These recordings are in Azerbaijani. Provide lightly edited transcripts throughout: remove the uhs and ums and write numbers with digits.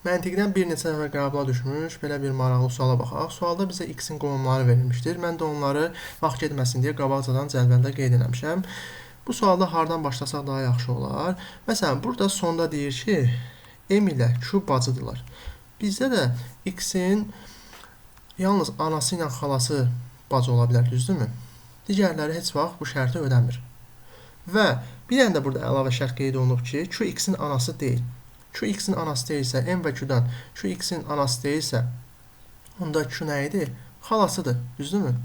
Məntiqdən bir neçə dəfə qəbula düşmüş belə bir maraqlı suala baxaq. Sualda bizə x-in qovumları verilmişdir. Mən də onları vaxt getməsin deyə qabaqcadan cədvəldə qeyd etmişəm. Bu sualda hardan başlasaq daha yaxşı olar. Məsələn, burada sonda deyir ki, m ilə q bacıdırlar. Bizdə də x-in yalnız anası ilə xalası bacı ola bilər, düzdürmü? Digərləri heç vaxt bu şərti ödəmir. Və bir dənə də burada əlavə şərt qeyd olunub ki, q x-in anası deyil. Q x-in anası deyilsə, m və q-dan q x-in anası deyilsə, onda q nə idi? Xalasıdır, düzdürmü?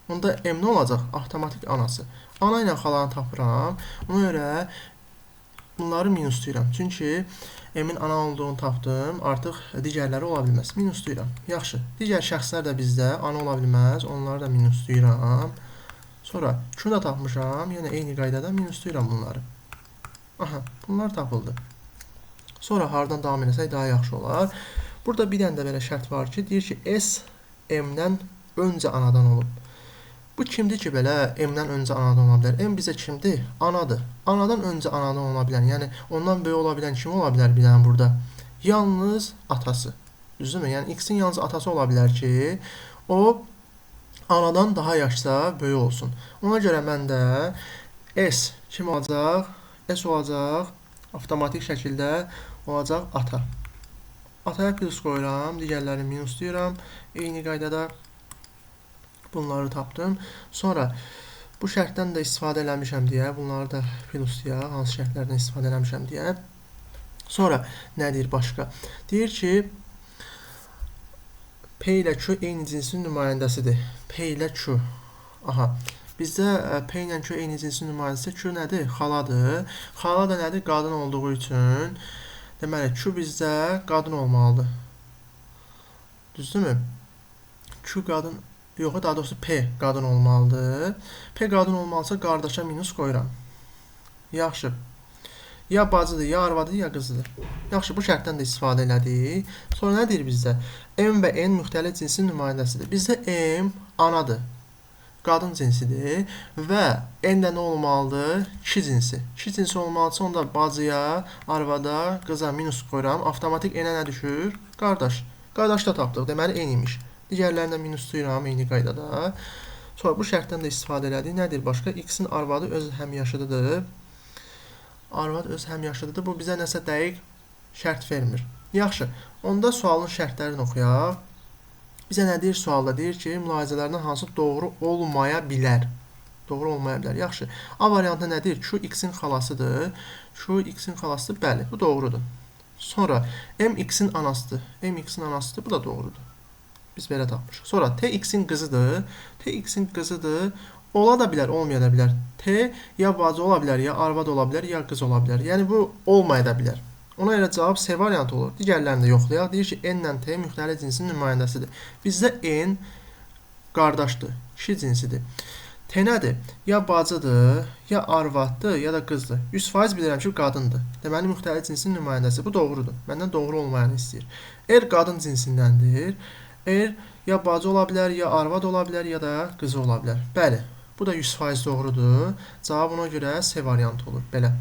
Onda m nə olacaq? Avtomatik anası. Ana ilə xalanı tapıram. Ona görə bunları minuslayıram. Çünki m-in ana olduğunu tapdım. Artıq digərləri ola bilməz. Minuslayıram. Yaxşı. Digər şəxslər də bizdə ana ola bilməz. Onları da minuslayıram. Sonra q-ü da tapmışam. Yəni eyni qaydada minuslayıram bunları. Aha, bunlar tapıldı. Sonra hardan davam etsək daha yaxşı olar. Burada bir dənə də belə şərt var ki, deyir ki, S m-dən öncə anadan olub. Bu kimdir ki, belə m-dən öncə anadan ola bilər? M bizə kimdir? Anadır. Anadan öncə anadan ola bilən, yəni ondan böyük ola bilən kim ola bilər bir dənə burada? Yalnız atası. Düzdürmü? Yəni x-in yalnız atası ola bilər ki, o anadan daha yaşsa böyük olsun. Ona görə mən də S kim olacaq? S olacaq. Avtomatik şəkildə olacaq ata. Ataya plus qoyuram, digərləri minuslayıram. Eyni qaydada bunları tapdım. Sonra bu şərtdən də istifadə eləmişəm deyə, bunları da pluslayaq, hansı şərtlərdən istifadə eləmişəm deyə. Sonra nə deyir başqa? Deyir ki, P ilə Q eyni cinsin nümayəndəsidir. P ilə Q. Aha. Bizdə P ilə Q eyni cinsin nümayəndəsi Q nədir? Xaladır. Xala da nədir? Qadın olduğu üçün. Deməli, Q bizdə qadın olmalıdır. Düzdürmü? Q qadın, yox, daha doğrusu P qadın olmalıdır. P qadın olmalısa qardaşa minus qoyuram. Yaxşı. Ya bacıdır, ya arvadıdır, ya qızıdır. Yaxşı, bu şərtdən də istifadə elədik. Sonra nə deyir bizdə? M və N müxtəlif cinsin nümayəndəsidir. Bizdə M anadır. Qadın cinsidir və n-də nə olmalıdır? 2 cinsi. 2 cinsi olmalıdırsa onda bacıya, arvada, qıza minus qoyuram. Avtomatik n-ə nə düşür? Qardaş. Qardaş da tapdıq. Deməli n imiş. Digərlərinə minuslayıram eyni qaydada. Sonra bu şərtdən də istifadə elədik. Nədir başqa? X-in arvadı öz həmyaşıdıdır. Arvad öz həmyaşıdıdır. Bu bizə nəsə dəqiq şərt vermir. Yaxşı. Onda sualın şərtlərini oxuyaq. Bizə nə deyir sualda? Deyir ki, mülahizələrdən hansı doğru olmaya bilər? Doğru olmaya bilər. Yaxşı. A variantı nədir? Q x-in xalasıdır. Q x-in xalasıdır. Bəli, bu doğrudur. Sonra m x-in anasıdır. M x-in anasıdır. Bu da doğrudur. Biz belə tapmışıq. Sonra t x-in qızıdır. T x-in qızıdır. Ola da bilər, olmaya da bilər. T ya bacı ola bilər, ya arvad ola bilər, ya qız ola bilər. Yəni bu olmaya da bilər. Ona görə cavab C variantı olur. Digərlərini də yoxlayaq. Deyir ki, n ilə t müxtəlif cinsin nümayəndəsidir. Bizdə n qardaşdır, 2 cinsidir. T nədir? Ya bacıdır, ya arvaddır, ya da qızdır. 100% bilirəm ki, qadındır. Deməli, müxtəlif cinsin nümayəndəsi. Bu doğrudur. Məndən doğru olmayanı istəyir. R qadın cinsindəndir. R ya bacı ola bilər, ya arvad ola bilər, ya da qızı ola bilər. Bəli, bu da 100% doğrudur. Cavab ona görə C variantı olur. Belə.